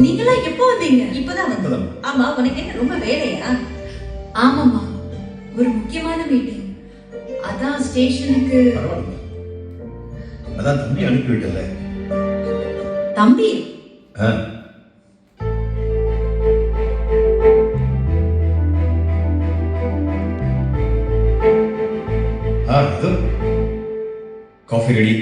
நீங்களா எப்போ வந்தீங்க? இப்பதான் வந்து. இப்பதான். ஆமா, உனக்கு என்ன ரொம்ப வேலையா? ஆமாம்மா, ஒரு முக்கியமான மீட்டிங். அதான் ஸ்டேஷனுக்கு. பரவாயில்ல. அதான் தம்பி அனுப்பி விட்டல. தம்பி இதோ காஃபி ரெடி.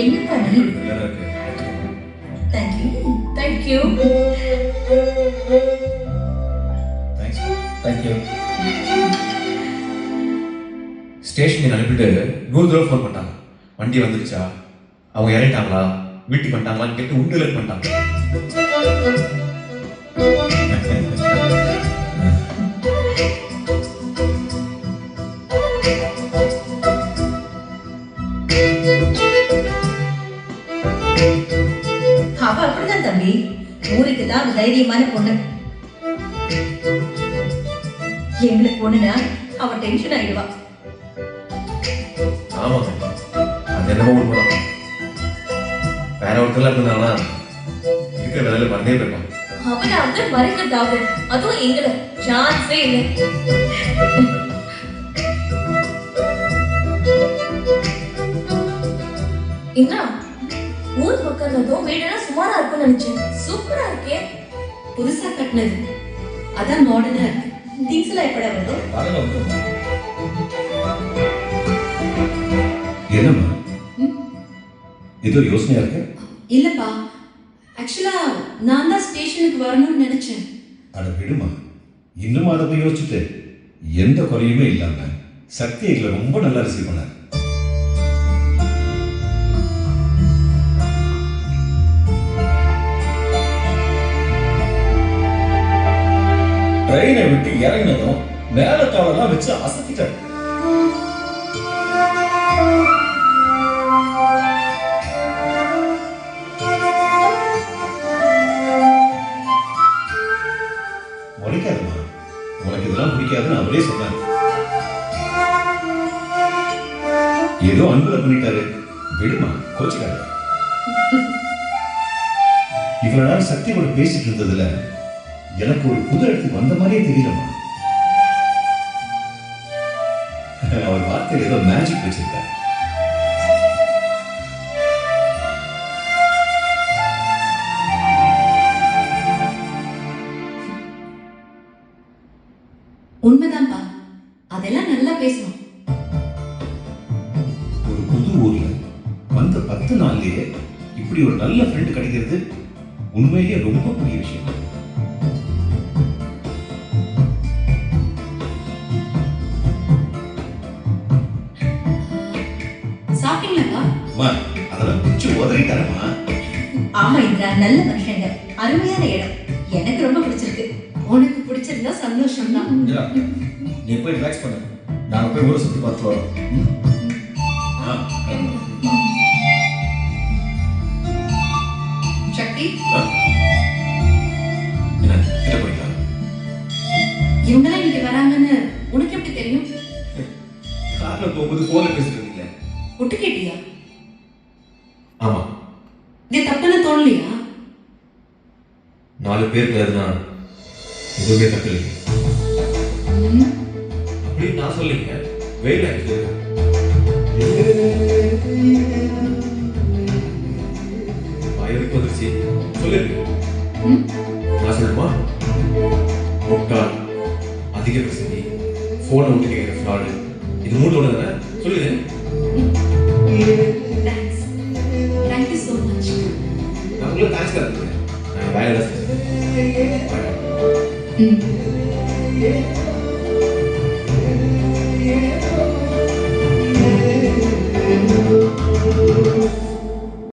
என்னப்பா நீ? நல்லா இருக்கு. தேங்க்யூ. தேங்க்யூ. தேங்க்ஸ். தேங்க்யூ. ஸ்டேஷனுக்கு அனுப்பிட்டு 100 தடவை ஃபோன் பண்ணாங்க. வண்டி வந்துருச்சா, அவங்க இறங்கிட்டாங்களா, வீட்டுக்கு வந்துட்டாங்களான்னு கேட்டு உண்டு பண்ணிட்டாங்க. அவ அப்படிதான் தம்பி. ஊருக்கு தான் அவ தைரியமான பொண்ணு. எங்களுக்கு பொண்ணுனா அவ டென்ஷன் ஆயிடுவா. ஆமாங்க, அது என்னமோ உண்மைதான். வேற ஒருத்தர்லாம் இருந்தாங்கன்னா இருக்கிற வேலையில மறந்தே போயிருப்பாங்க. அவனாவது மறைக்கிறதாவது, அதுவும் எங்களை சான்ஸே இல்லை. என்ன ஊர் பக்கம் வீடெல்லாம் சுமாரா இருக்கும்னு நினைச்சேன். சூப்பரா இருக்கே. புதுசா கட்டினது, அதான் மாடர்னா இருக்கு. திங்ஸ் எல்லாம் எப்படா வருது? என்னம்மா ஏதோ யோசனையா இருக்கு? இல்லப்பா, ஆக்சுவலா நான் தான் ஸ்டேஷனுக்கு வரணும்னு நினைச்சேன். அட விடுமா, இன்னும் அதை போய் யோசிச்சுட்டு எந்த குறையுமே இல்லாம சக்தி எங்களை ரொம்ப நல்லா ரிசீவ் பண்ணார். ட்ரெயினை விட்டு இறங்கினதும் மேலத்தாளெல்லாம் வச்சு அசத்திட்டாரு. முறைக்காதுமா, உனக்கு இதெல்லாம் பிடிக்காதுன்னு அவரே சொன்னார். ஏதோ அன்புல பண்ணிட்டாரு, விடுமா, கோச்சுக்காரு. இவ்வளவு நாள் சக்தி கூட பேசிட்டு இருந்ததுல எனக்கு ஒரு புது இடத்துக்கு வந்த மாதிரியே தெரியலமா. அவர் வார்த்தையில் ஏதோ மேஜிக் வச்சிருக்காரு. உண்மைதான்ப்பா, அதெல்லாம் நல்லா பேசணும். ஒரு புது ஊர்ல வந்த 10 நாள்லயே இப்படி ஒரு நல்ல ஃப்ரெண்ட் கிடைக்கிறது உண்மையிலேயே ரொம்ப பெரிய விஷயம். சாப்பிட்டீங்களாப்பா? அம்மா, அதெல்லாம் பிச்சு உதறிட்டாரம்மா. ஆமா இந்திரா, நல்ல மனுஷங்க, அருமையான இடம். எனக்கு ரொம்ப பிடிச்சிருக்கு. உனக்கு பிடிச்சிருந்தா சந்தோஷம் தான். இந்திரா, நீ போய் ரிலாக்ஸ் பண்ணு. நாங்க போய் ஊரை சுத்தி பார்த்து வரோம். ஆ, சக்தி, என்ன கிட்ட போயிட்டாங்க. இவங்கெல்லாம் இங்க வராங்கன்னு உனக்கு எப்படி தெரியும்? கார்ல போகும்போது போன்ல பேசிட்டு இருந்தீங்களே. ஒட்டு கேட்டியா? ஆமா, இது தப்புன்னு தோணலையா? 4 பேருக்கு எதுனா எதுவுமே தப்பு இல்லை அப்படின்னு நான் சொல்லிங்க. வெயில் ஆகிட்டு வயதுக்கு வந்துருச்சு சொல்லிருங்க. நான் சொல்லணுமா? முட்டாள், அதிக பிரசங்கி, போனை விட்டு கேட்கிற ஃப்ராடு, இது 3 ஒன்று தானே சொல்லுங்க. Thanks, thank you so much. நான் உங்களுக்கு தேங்க்ஸ் தான் இருக்கேன். நான் வேலை தான் செஞ்சேன். ம்